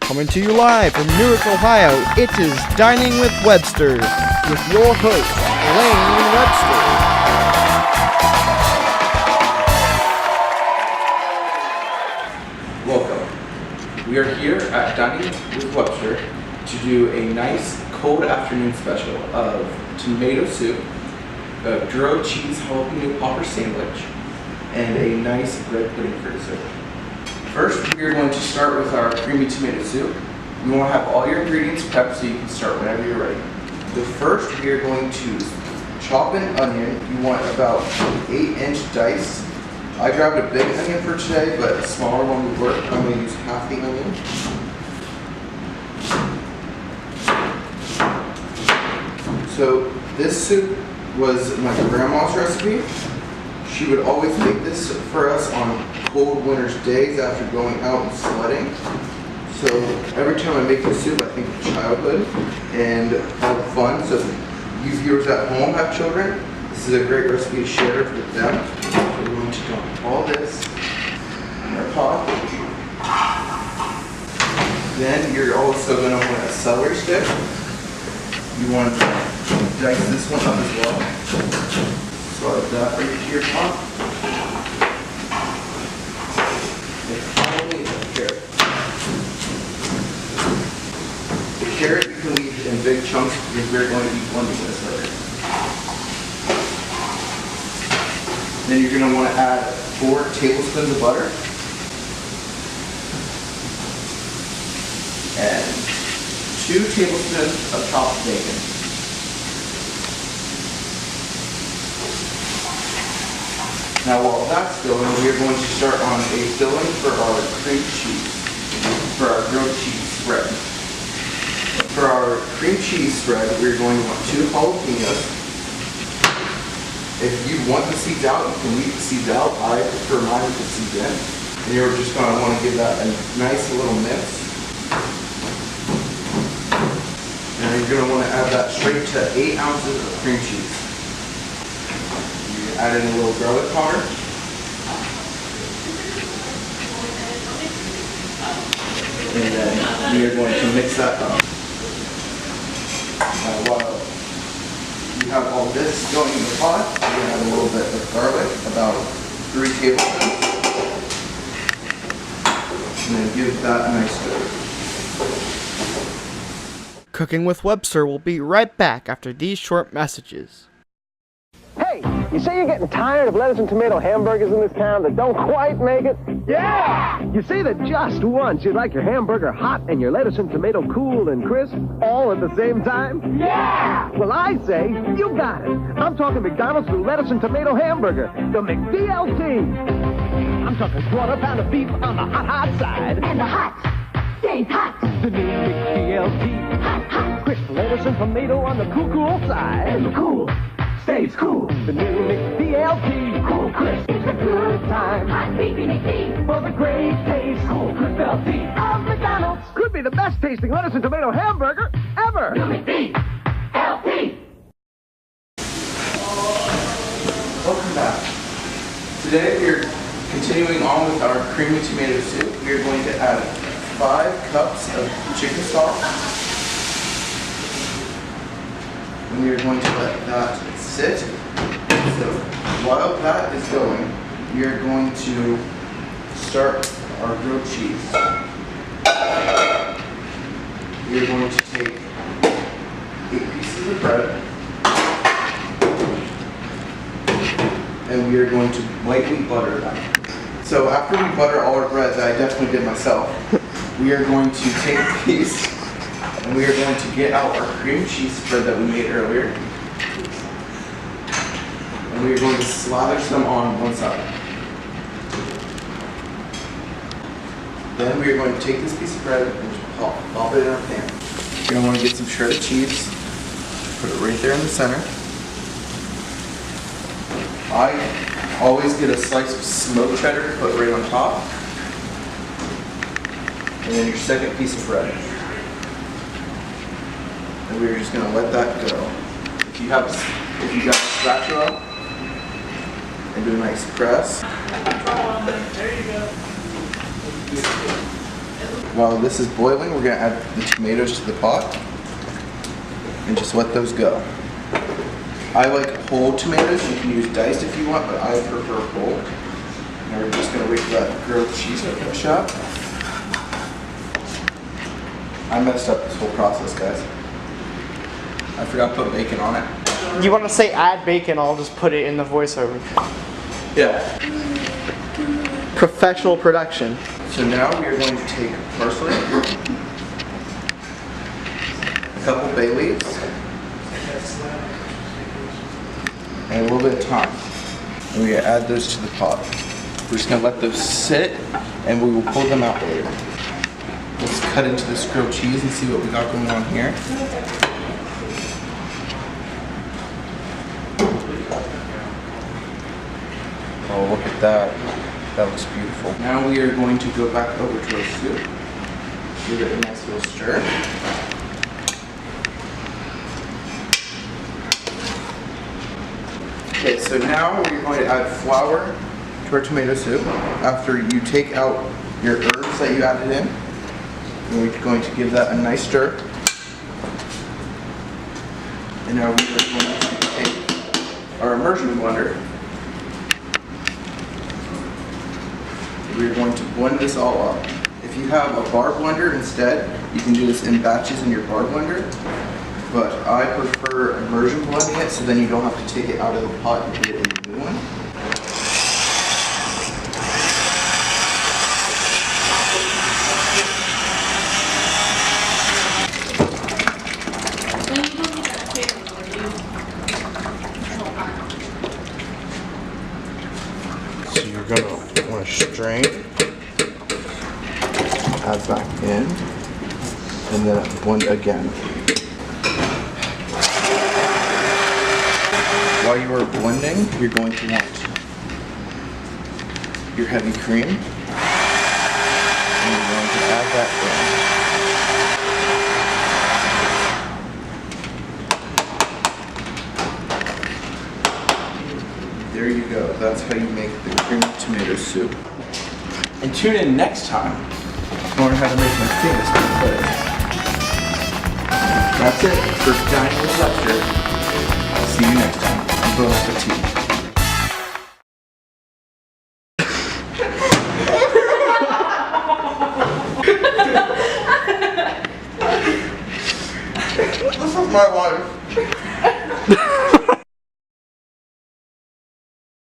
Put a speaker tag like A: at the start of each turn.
A: Coming to you live from Newark, Ohio, it is Dining with Webster, with your host, Lane Webster.
B: Welcome. We are here at Dining with Webster to do a nice cold afternoon special of tomato soup, a grilled cheese jalapeno popper sandwich, and a nice red pudding for dessert. First, we are going to start with our creamy tomato soup. You want to have all your ingredients prepped so you can start whenever you're ready. The first, we are going to chop an onion. You want about 8-inch dice. I grabbed a big onion for today, but a smaller one would work. I'm going to use half the onion. So this soup was my grandma's recipe. She would always make this for us on cold winter's days after going out and sledding. So every time I make this soup, I think of childhood and all the fun. So if you viewers at home have children, this is a great recipe to share with them. So we're going to dump all this in our pot. Then you're also going to want a celery stick. You want to dice this one up as well. Slide that right into your pot. And finally, the carrot. The carrot you can leave in big chunks because we're going to be blending this later. Then you're going to want to add 4 tablespoons of butter. And 2 tablespoons of chopped bacon. Now while that's going, we are going to start on a filling for our cream cheese, for our grilled cheese spread. For our cream cheese spread, we're going to want 2 jalapenos. If you want the seeds out, you can leave the seeds out. I prefer mine with the seeds in. And you're just going to want to give that a nice little mix. And you're going to want to add that straight to 8 ounces of cream cheese. Add in a little garlic powder. And then we are going to mix that up. While you have all this going in the pot, we're going to add a little bit of garlic, about 3 tablespoons. And then give that a nice stir.
A: Cooking with Webster will be right back after these short messages.
C: Hey, you say you're getting tired of lettuce and tomato hamburgers in this town that don't quite make it? Yeah! You say that just once you'd like your hamburger hot and your lettuce and tomato cool and crisp all at the same time? Yeah! Well, I say, you got it. I'm talking McDonald's new lettuce and tomato hamburger, the McDLT. I'm talking quarter pound of beef on the hot side.
D: And the hot stays hot.
C: The new McDLT.
D: Hot, hot.
C: Crisp lettuce and tomato on the cool side.
D: And the cool stays cool.
C: The new McDLT.
D: Cool crisp.
C: It's a good time.
D: Hot beefy McD.
C: For the great taste.
D: Cool crisp LT.
C: Of McDonald's. Could be the best tasting lettuce and tomato hamburger ever.
D: New McD LT.
B: Welcome back. Today we are continuing on with our creamy tomato soup. We are going to add 5 cups of chicken stock. And we are going to let that sit. So while that is going, we are going to start our grilled cheese. We are going to take 8 pieces of bread. And we are going to lightly butter them. So after we butter all our bread, that I definitely did myself, we are going to take a piece and we are going to get out our cream cheese spread that we made earlier. And we are going to slather some on one side. Then we are going to take this piece of bread and just pop it in our pan. You're going to want to get some shredded cheese, put it right there in the center. I always get a slice of smoked cheddar to put right on top. And then your second piece of bread. And we're just going to let that go. If you got a spatula, and do a nice press. while this is boiling, we're gonna add the tomatoes to the pot and just let those go. I like whole tomatoes. You can use diced if you want, but I prefer whole. Now we're just gonna wait for that grilled cheese to push up. I messed up this whole process, guys. I forgot to put bacon on it.
A: You want to say add bacon, I'll just put it in the voiceover.
B: Yeah.
A: Professional production.
B: So now we are going to take parsley, a couple bay leaves, and a little bit of thyme. And we add those to the pot. We're just gonna let those sit, and we will pull them out later. Let's cut into this grilled cheese and see what we got going on here. Oh, look at that. That looks beautiful. Now we are going to go back over to our soup. Give it a nice little stir. Okay, so now we're going to add flour to our tomato soup. After you take out your herbs that you added in, we're going to give that a nice stir. And now we are going to take our immersion blender. We're going to blend this all up. If you have a bar blender instead, you can do this in batches in your bar blender. But I prefer immersion blending it, so then you don't have to take it out of the pot and put it in the new one. So you're gonna want to strain, add back in, and then blend again. While you are blending, you're going to want your heavy cream, and you're going to add that in. There you go. That's how you make the creamy tomato soup. And tune in next time to learn how to make my famous peanut butter. That's it for Dining with Webster. I'll see you next time. Bon appetit. This is my life.